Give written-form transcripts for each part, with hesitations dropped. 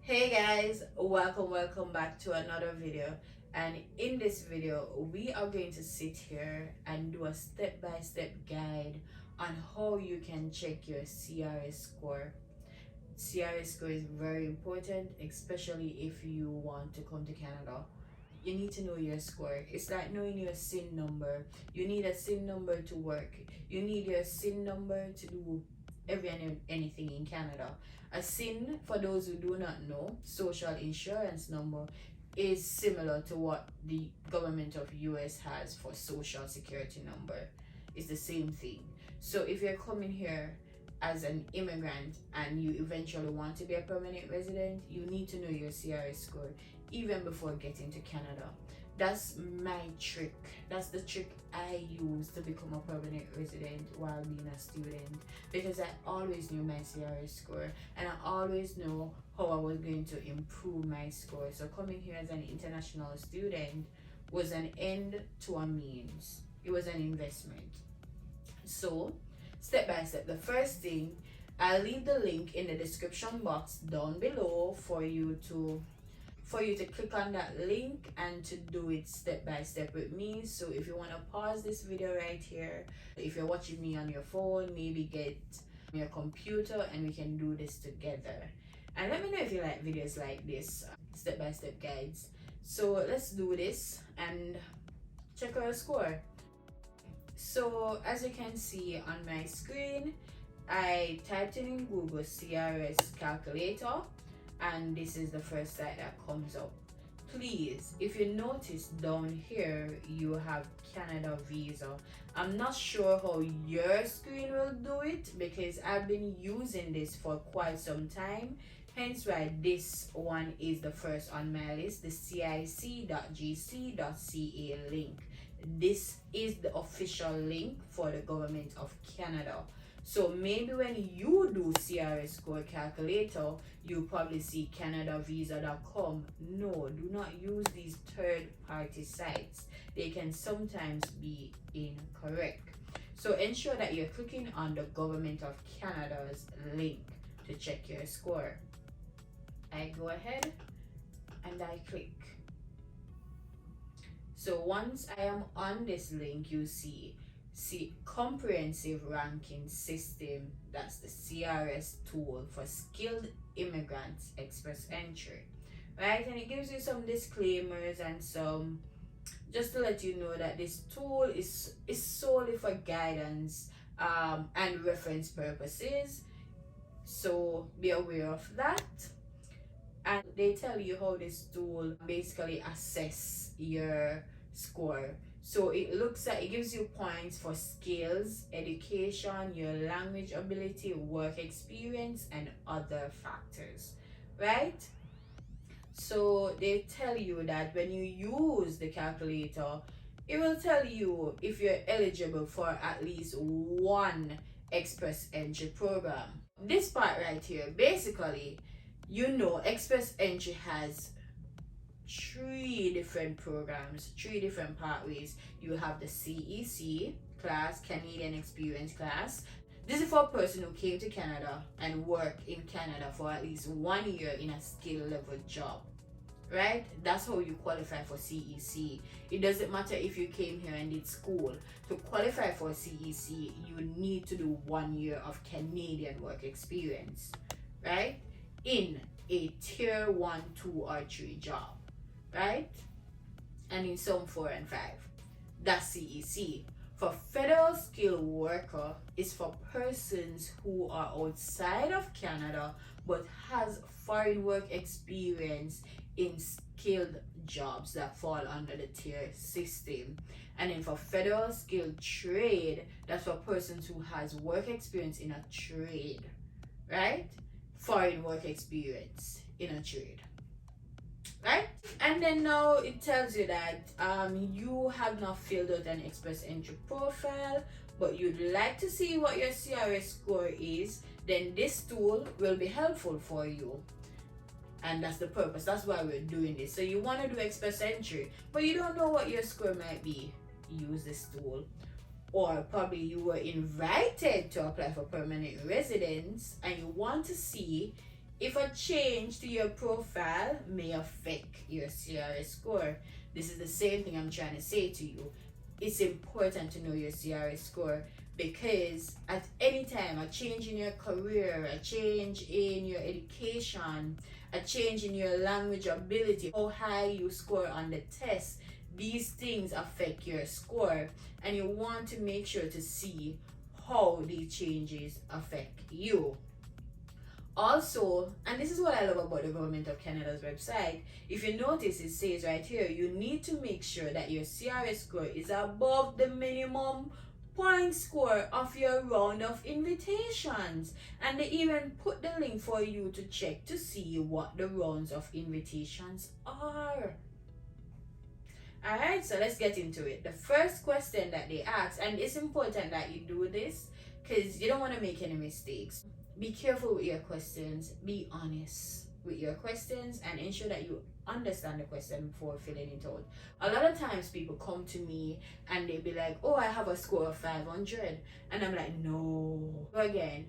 Hey guys, welcome back to another video. And in this video we are going to sit here and do a step-by-step guide on how you can check your CRS score. CRS score is very important, especially if you want to come to Canada. You need to know your score. It's like knowing your SIN number. You need a SIN number to work. You need your SIN number to do anything in Canada. A SIN, for those who do not know, social insurance number, is similar to what the government of US has for social security number. It's the same thing. So if you're coming here as an immigrant and you eventually want to be a permanent resident, you need to know your CRS score even before getting to Canada. That's my trick. That's the trick I use to become a permanent resident while being a student, because I always knew my CRS score and I always know how I was going to improve my score. So coming here as an international student was an end to a means. It was an investment. So step by step, the first thing, I'll leave the link in the description box down below for you to click on that link and to do it step by step with me. So if you want to pause this video right here, if you're watching me on your phone, maybe get your computer and we can do this together. And let me know if you like videos like this, step by step guides. So let's do this and check our score. So as you can see on my screen, I typed in Google CRS Calculator, and this is the first site that comes up. Please, if you notice down here, you have Canada visa. I'm not sure how your screen will do it because I've been using this for quite some time. Hence why this one is the first on my list, the cic.gc.ca link. This is the official link for the government of Canada. So maybe when you do CRS score calculator, you probably see canadavisa.com. No, do not use these third-party sites. They can sometimes be incorrect. So ensure that you're clicking on the Government of Canada's link to check your score. I go ahead and I click. So once I am on this link, you see Comprehensive Ranking System. That's the CRS Tool for Skilled Immigrants Express Entry, right? And it gives you some disclaimers and some, just to let you know that this tool is solely for guidance and reference purposes. So be aware of that. And they tell you how this tool basically assess your score. So it looks at, it gives you points for skills, education, your language ability, work experience, and other factors, right? So they tell you that when you use the calculator, it will tell you if you're eligible for at least one express entry program. This part right here, basically, you know, express entry has three different programs, three different pathways. You have the CEC Class, Canadian Experience Class. This is for a person who came to Canada and worked in Canada for at least 1 year in a skill level job, right? That's how you qualify for CEC. It doesn't matter if you came here and did school. To qualify for CEC, you need to do 1 year of Canadian work experience, right? In a tier 1, 2, or 3 job, right? And in some 4 and 5. That's CEC. For federal skilled worker, is for persons who are outside of Canada but has foreign work experience in skilled jobs that fall under the tier system. And then for federal skilled trade, that's for persons who has work experience in a trade, right? Foreign work experience in a trade, right? And then now it tells you that you have not filled out an express entry profile, but you'd like to see what your CRS score is, then this tool will be helpful for you. And that's the purpose. That's why we're doing this. So you want to do express entry, but you don't know what your score might be. Use this tool. Or probably you were invited to apply for permanent residence and you want to see if a change to your profile may affect your CRS score. This is the same thing I'm trying to say to you. It's important to know your CRS score, because at any time a change in your career, a change in your education, a change in your language ability, how high you score on the test, these things affect your score, and you want to make sure to see how these changes affect you. Also, and this is what I love about the Government of Canada's website, if you notice, it says right here, you need to make sure that your CRS score is above the minimum point score of your round of invitations. And they even put the link for you to check to see what the rounds of invitations are. Alright, so let's get into it. The first question that they ask, and it's important that you do this because you don't want to make any mistakes. Be careful with your questions, be honest with your questions, and ensure that you understand the question before filling it out. A lot of times people come to me and they be like, oh, I have a score of 500, and I'm like, no. Again,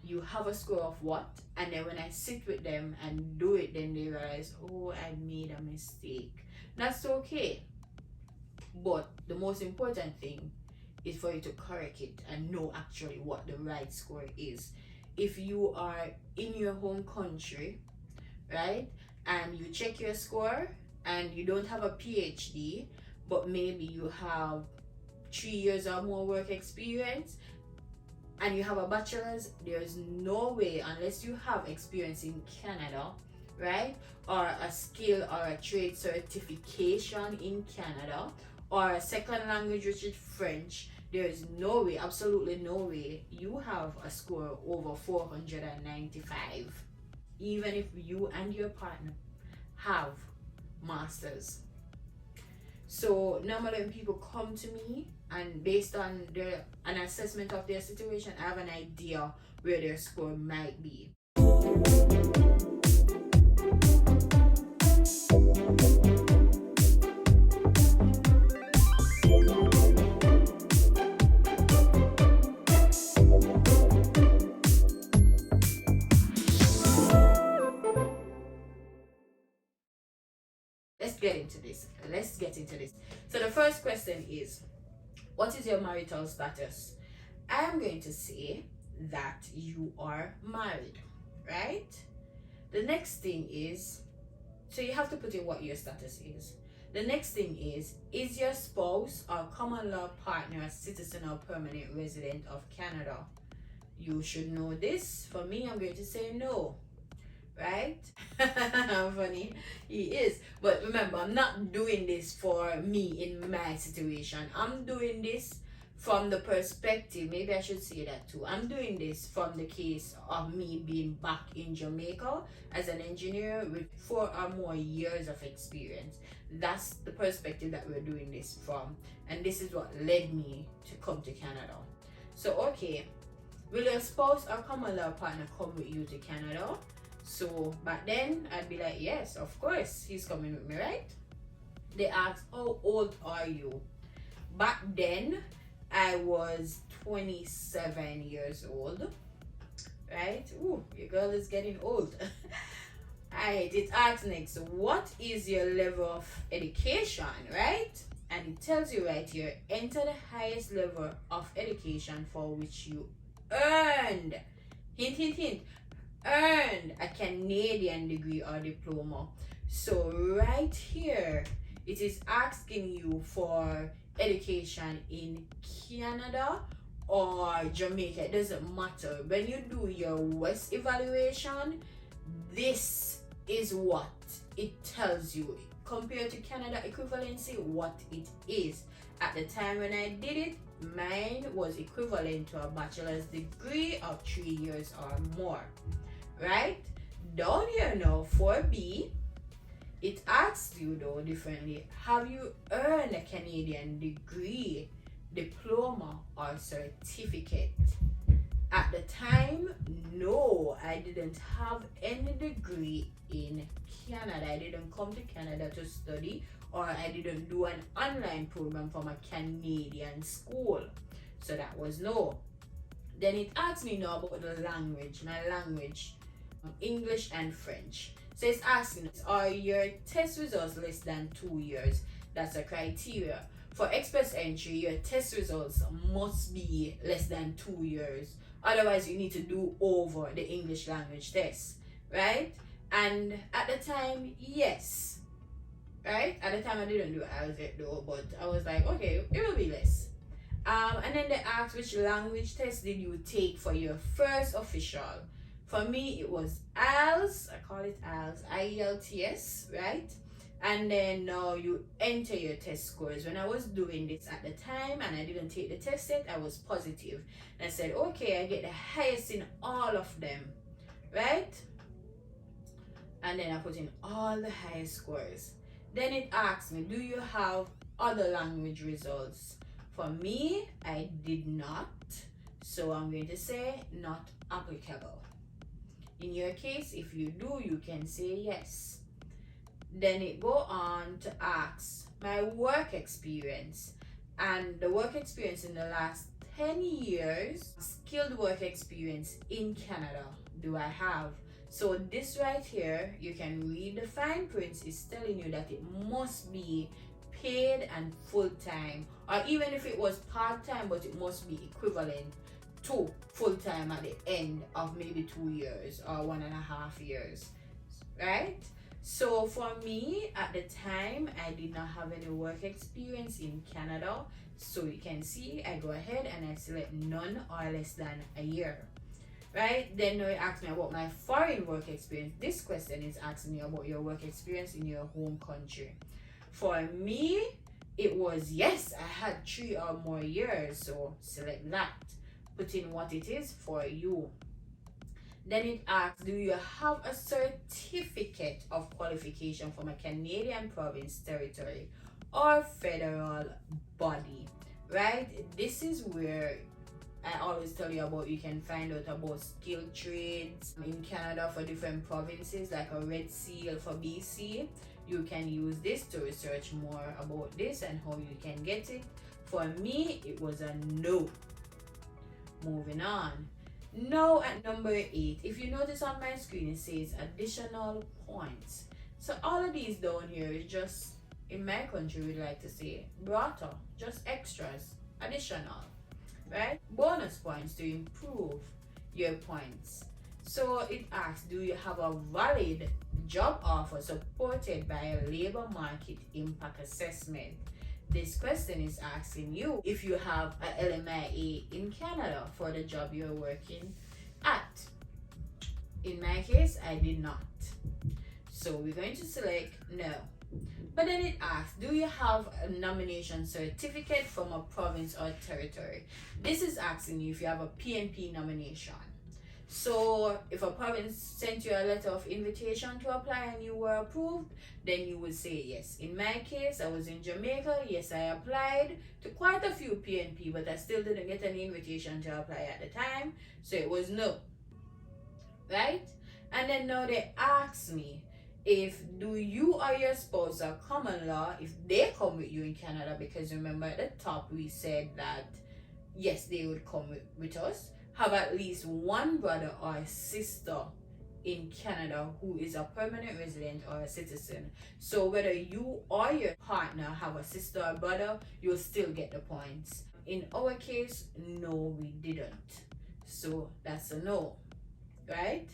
you have a score of what? And then when I sit with them and do it, then they realize, oh, I made a mistake. That's okay, but the most important thing is for you to correct it and know actually what the right score is. If you are in your home country, right, and you check your score and you don't have a PhD, but maybe you have 3 years or more work experience and you have a bachelor's, there's no way, unless you have experience in Canada, right, or a skill or a trade certification in Canada, or a second language which is French, there is no way, absolutely no way, you have a score over 495, even if you and your partner have masters. So normally when people come to me, and based on an assessment of their situation, I have an idea where their score might be. Let's get into this. So the first question is, what is your marital status? I am going to say that you are married, right? The next thing is, so you have to put in what your status is. The next thing is your spouse or common law partner a citizen or permanent resident of Canada? You should know this. For me, I'm going to say no. Right? Funny, he is. But remember, I'm not doing this for me in my situation. I'm doing this from the perspective, maybe I should say that too. I'm doing this from the case of me being back in Jamaica as an engineer with 4 or more years of experience. That's the perspective that we're doing this from. And this is what led me to come to Canada. So, okay, will your spouse or common law partner come with you to Canada? So back then I'd be like, yes, of course he's coming with me, right? They asked, how old are you? Back then I was 27 years old, right? Ooh, your girl is getting old. Alright, it asks next, what is your level of education, right? And it tells you right here, enter the highest level of education for which you earned, hint, hint, hint, earned a Canadian degree or diploma. So right here, it is asking you for education in Canada or Jamaica. It doesn't matter. When you do your West evaluation, this is what it tells you. Compared to Canada equivalency, what it is. At the time when I did it, mine was equivalent to a bachelor's degree of 3 years or more. Right? Down here now, 4B, it asks you though differently. Have you earned a Canadian degree, diploma, or certificate? At the time, no, I didn't have any degree in Canada. I didn't come to Canada to study, or I didn't do an online program from a Canadian school. So that was no. Then it asks me now about the language. My language English and French. So it's asking, are your test results less than 2 years? That's a criteria. For express entry, your test results must be less than 2 years. Otherwise, you need to do over the English language test, right? And at the time, yes, right? At the time, I didn't do Aldria though, but I was like, okay, it will be less. And then they asked, which language test did you take for your first official? For me, it was IELTS. I call it IELTS, IELTS, right? And then now you enter your test scores. When I was doing this at the time and I didn't take the test yet, I was positive. And I said, okay, I get the highest in all of them, right? And then I put in all the highest scores. Then it asks me, do you have other language results? For me, I did not. So I'm going to say not applicable. In your case, if you do, you can say yes. Then it go on to ask my work experience, and the work experience in the last 10 years, skilled work experience in Canada do I have. So this right here, you can read the fine print, is telling you that it must be paid and full-time, or even if it was part-time, but it must be equivalent to full-time at the end of maybe 2 years or 1.5 years, right? So for me, at the time, I did not have any work experience in Canada. So you can see, I go ahead and I select none or less than a year, right? Then now it asks me about my foreign work experience. This question is asking me about your work experience in your home country. For me, it was yes, I had 3 or more years. So select that. Put in what it is for you. Then it asks, do you have a certificate of qualification from a Canadian province, territory, or federal body, right? This is where I always tell you about, you can find out about skilled trades in Canada for different provinces, like a red seal for BC. You can use this to research more about this and how you can get it. For me, it was a no. Moving on. Now at number 8, if you notice on my screen, it says additional points. So all of these down here is just, in my country we like to say brought up, just extras, additional, right? Bonus points to improve your points. So it asks, do you have a valid job offer supported by a labor market impact assessment? This question is asking you if you have a LMIA in Canada for the job you're working at. In my case, I did not. So we're going to select no. But then it asks, do you have a nomination certificate from a province or territory? This is asking you if you have a PNP nomination. So if a province sent you a letter of invitation to apply and you were approved, then you would say yes. In my case, I was in Jamaica. Yes, I applied to quite a few PNP, but I still didn't get any invitation to apply at the time. So it was no, right? And then now they ask me, if do you or your spouse or common law, if they come with you in Canada, because remember at the top we said that yes, they would come with us, have at least one brother or sister in Canada who is a permanent resident or a citizen. So whether you or your partner have a sister or brother, you'll still get the points. In our case, no, we didn't. So that's a no, right?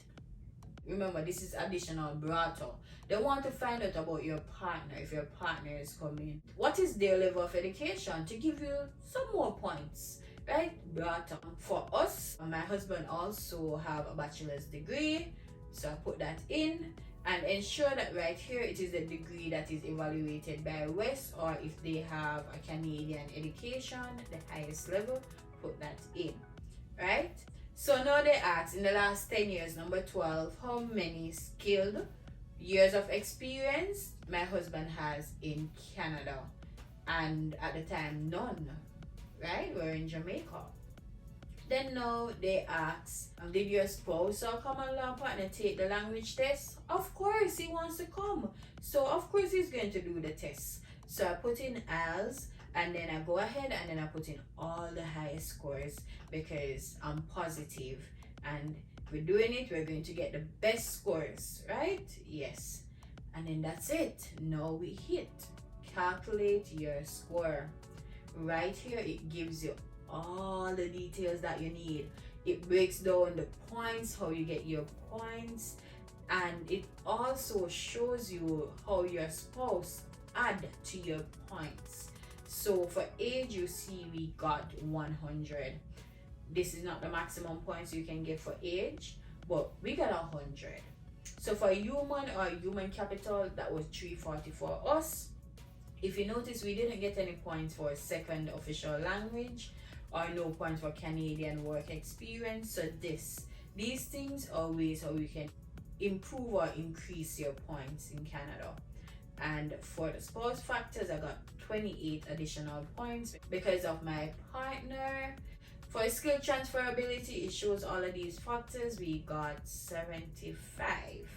Remember, this is additional brought-up. They want to find out about your partner, if your partner is coming. What is their level of education to give you some more points, right? Brought up. For us, my husband also have a bachelor's degree, so I put that in and ensure that right here it is a degree that is evaluated by West, or if they have a Canadian education, the highest level, put that in, right? So now they ask, in the last 10 years, number 12, how many skilled years of experience my husband has in Canada? And at the time, none, right? We're in Jamaica. Then now they ask, did your spouse or common law partner take the language test? Of course, he wants to come. So of course he's going to do the test. So I put in IELTS, and then I go ahead and then I put in all the highest scores because I'm positive and We're doing it, we're going to get the best scores, right? Yes. And then that's it. Now we hit calculate your score. Right here, it gives you all the details that you need. It breaks down the points, how you get your points, and it also shows you how your spouse add to your points. So for age, you see we got 100. This is not the maximum points you can get for age, but we got 100. So for human or human capital, that was 340 for us. If you notice, we didn't get any points for second official language or no points for Canadian work experience. So these things are ways how you can improve or increase your points in Canada. And for the spouse factors, I got 28 additional points because of my partner. For skill transferability, it shows all of these factors. We got 75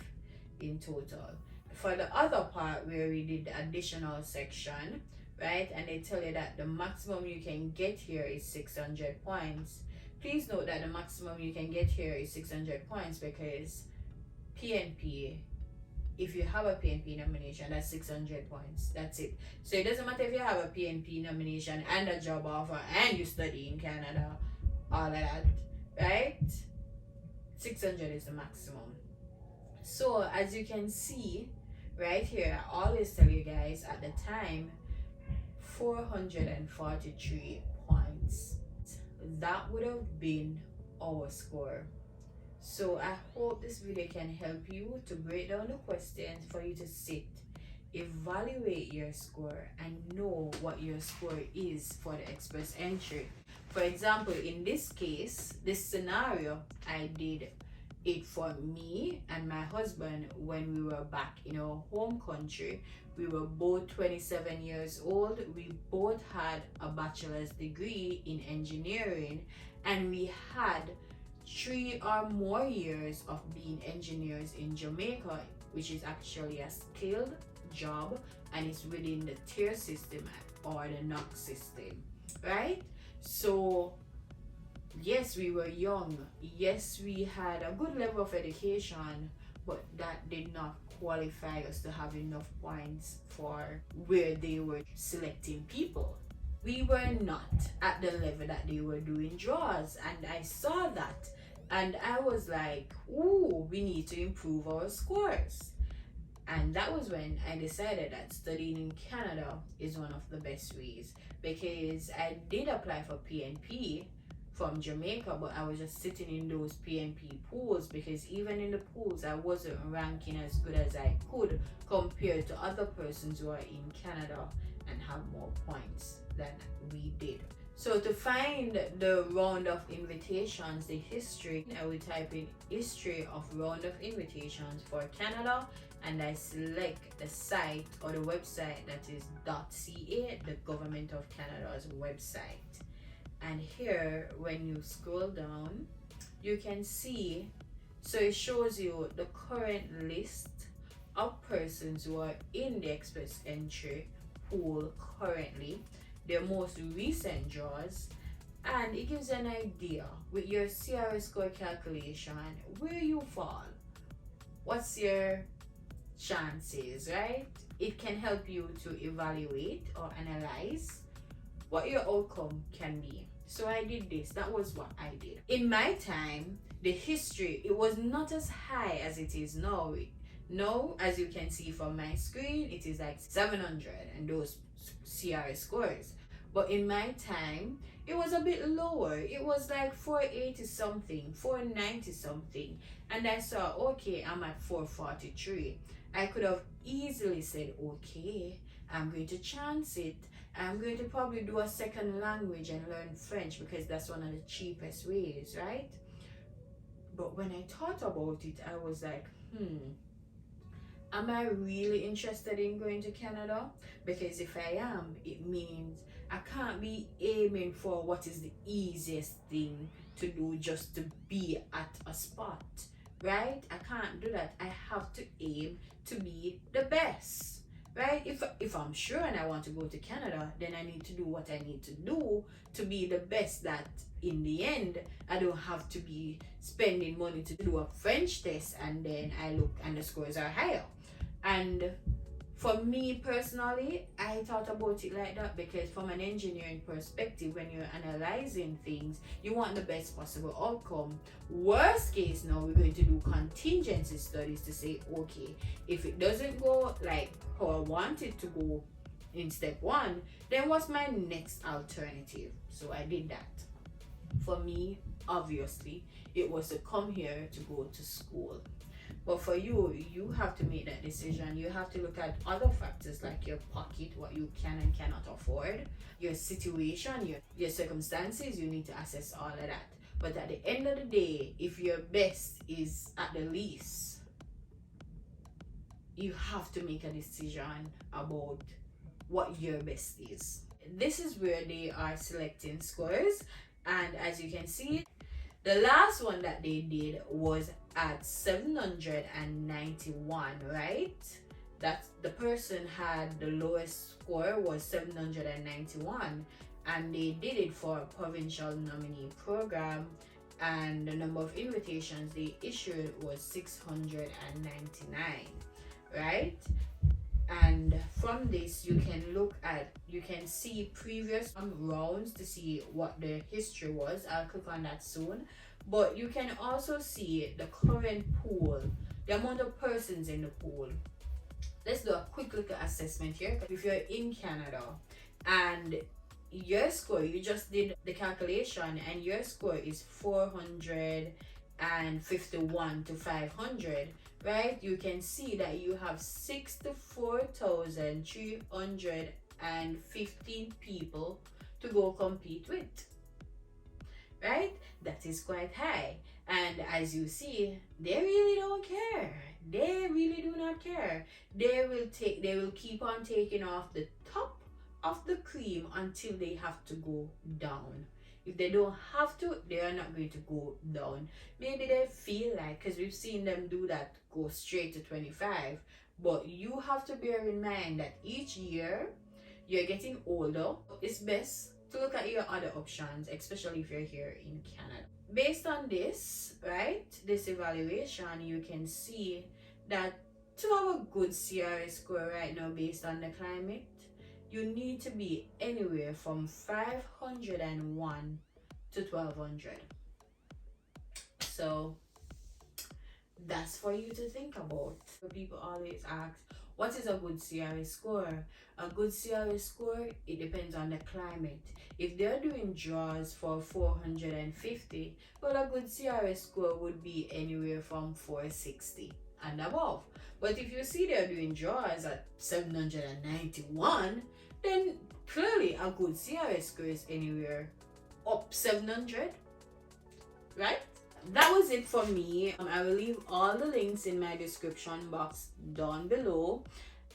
in total. For the other part where we did the additional section, right, and they tell you that the maximum you can get here is 600 points. Please note that the maximum you can get here is 600 points because PNP, if you have a PNP nomination, that's 600 points. That's it. So it doesn't matter if you have a PNP nomination and a job offer and you study in Canada, all of that, right? 600 is the maximum. So as you can see right here, I always tell you guys at the time, 443 points. That would have been our score. So I hope this video can help you to break down the questions for you to sit, evaluate your score, and know what your score is for the express entry. For example, in this case, this scenario, I did it for me and my husband when we were back in our home country. We were both 27 years old. We both had a bachelor's degree in engineering, and we had 3 or more years of being engineers in Jamaica, which is actually a skilled job, and it's within the tier system or the NOC system, right? So yes, we were young. Yes, we had a good level of education, but that did not qualify us to have enough points for where they were selecting people. We were not at the level that they were doing draws, and I saw that, and I was like, ooh, we need to improve our scores. And that was when I decided that studying in Canada is one of the best ways, because I did apply for PNP from Jamaica, but I was just sitting in those PNP pools, because even in the pools I wasn't ranking as good as I could compared to other persons who are in Canada and have more points than we did. So to find the round of invitations, the history, I will type in history of round of invitations for Canada, and I select the site or the website that is .ca, the Government of Canada's website. And here, when you scroll down, you can see, so it shows you the current list of persons who are in the express entry pool currently, their most recent draws, and it gives an idea with your CRS score calculation where you fall, what's your chances, right? It can help you to evaluate or analyze what your outcome can be. So I did this. That was what I did. In my time, the history, it was not as high as it is now. Now, as you can see from my screen, it is like 700 and those CRS scores. But in my time, it was a bit lower. It was like 480 something, 490 something. And I saw, okay, I'm at 443. I could have easily said, okay, I'm going to chance it. I'm going to probably do a second language and learn French because that's one of the cheapest ways, right? But when I thought about it, I was like, am I really interested in going to Canada? Because if I am, it means I can't be aiming for what is the easiest thing to do just to be at a spot, right? I can't do that. I have to aim to be the best. right? If I'm sure and I want to go to Canada, then I need to do what I need to do to be the best, that in the end I don't have to be spending money to do a French test and then I look and the scores are higher. And for me personally, I thought about it like that because from an engineering perspective, when you're analyzing things, you want the best possible outcome. Worst case, now we're going to do contingency studies to say, okay, if it doesn't go like how I want it to go in step one, then what's my next alternative? So I did that. For me, obviously, it was to come here to go to school. But for you, you have to make that decision. You have to look at other factors like your pocket, what you can and cannot afford, your situation, your circumstances. You need to assess all of that. But at the end of the day, if your best is at the least, you have to make a decision about what your best is. This is where they are selecting scores. And as you can see, the last one that they did was at 791, right? That's the person had the lowest score was 791, and they did it for a provincial nominee program, and the number of invitations they issued was 699, right? And from this you can see previous rounds to see what the history was. I'll click on that soon. But you can also see the current pool, the amount of persons in the pool. Let's do a quick little assessment here. If you're in Canada and your score, you just did the calculation and your score is 451 to 500, right? You can see that you have 64,315 people to go compete with, right? That is quite high. And as you see, they really don't care. They really do not care. They will keep on taking off the top of the cream until they have to go down. If they don't have to, they are not going to go down. Maybe they feel like, because we've seen them do that, go straight to 25. But you have to bear in mind that each year you're getting older. It's best to look at your other options, especially if you're here in Canada. Based on this, right, this evaluation, you can see that to have a good CRS score right now based on the climate, you need to be anywhere from 501 to 1200. So that's for you to think about. People always ask, what is a good CRS score? A good CRS score, it depends on the climate. If they're doing draws for 450, well, a good CRS score would be anywhere from 460 and above. But if you see they're doing draws at 791, then clearly a good CRS score is anywhere up 700, right? That was it for me. I will leave all the links in my description box down below,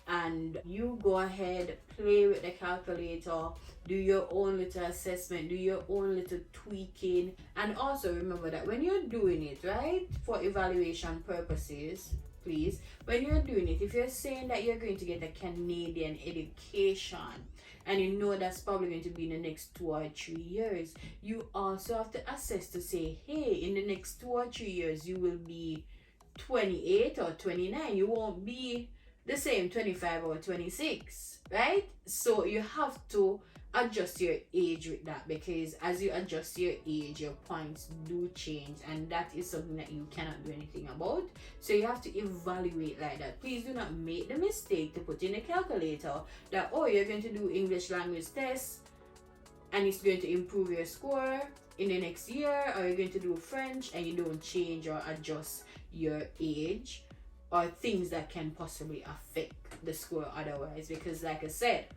and you go ahead, play with the calculator, do your own little assessment, do your own little tweaking. And also remember that when you're doing it, right, for evaluation purposes, please, when you're doing it, if you're saying that you're going to get a Canadian education and you know that's probably going to be in the next 2 or 3 years, you also have to assess to say, hey, in the next 2 or 3 years you will be 28 or 29. You won't be the same 25 or 26, right? So you have to adjust your age with that, because as you adjust your age, your points do change, and that is something that you cannot do anything about. So you have to evaluate like that. Please do not make the mistake to put in a calculator that, oh, you're going to do English language tests and it's going to improve your score in the next year, or you're going to do French and you don't change or adjust your age or things that can possibly affect the score otherwise. Because like I said,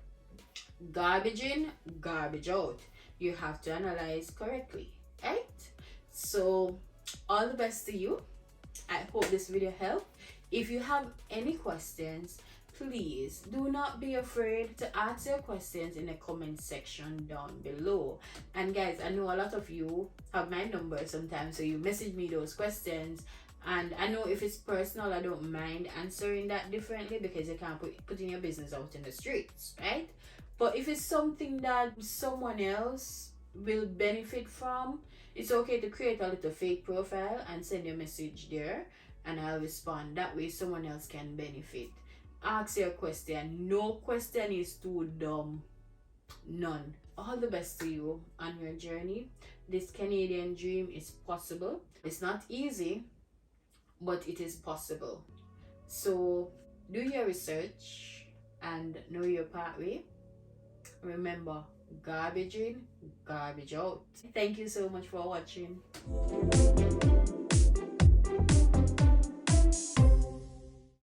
garbage in, garbage out. You have to analyze correctly, right? So all the best to you. I hope this video helped. If you have any questions, please do not be afraid to ask your questions in the comment section down below. And guys, I know a lot of you have my number sometimes, so you message me those questions And I know if it's personal, I don't mind answering that differently, because you can't putting your business out in the streets, right? But if it's something that someone else will benefit from, it's okay to create a little fake profile and send your message there, and I'll respond. That way someone else can benefit. Ask your question. No question is too dumb. None. All the best to you on your journey. This Canadian dream is possible. It's not easy, but it is possible. So do your research and know your pathway. Remember, garbage in, garbage out. Thank you so much for watching.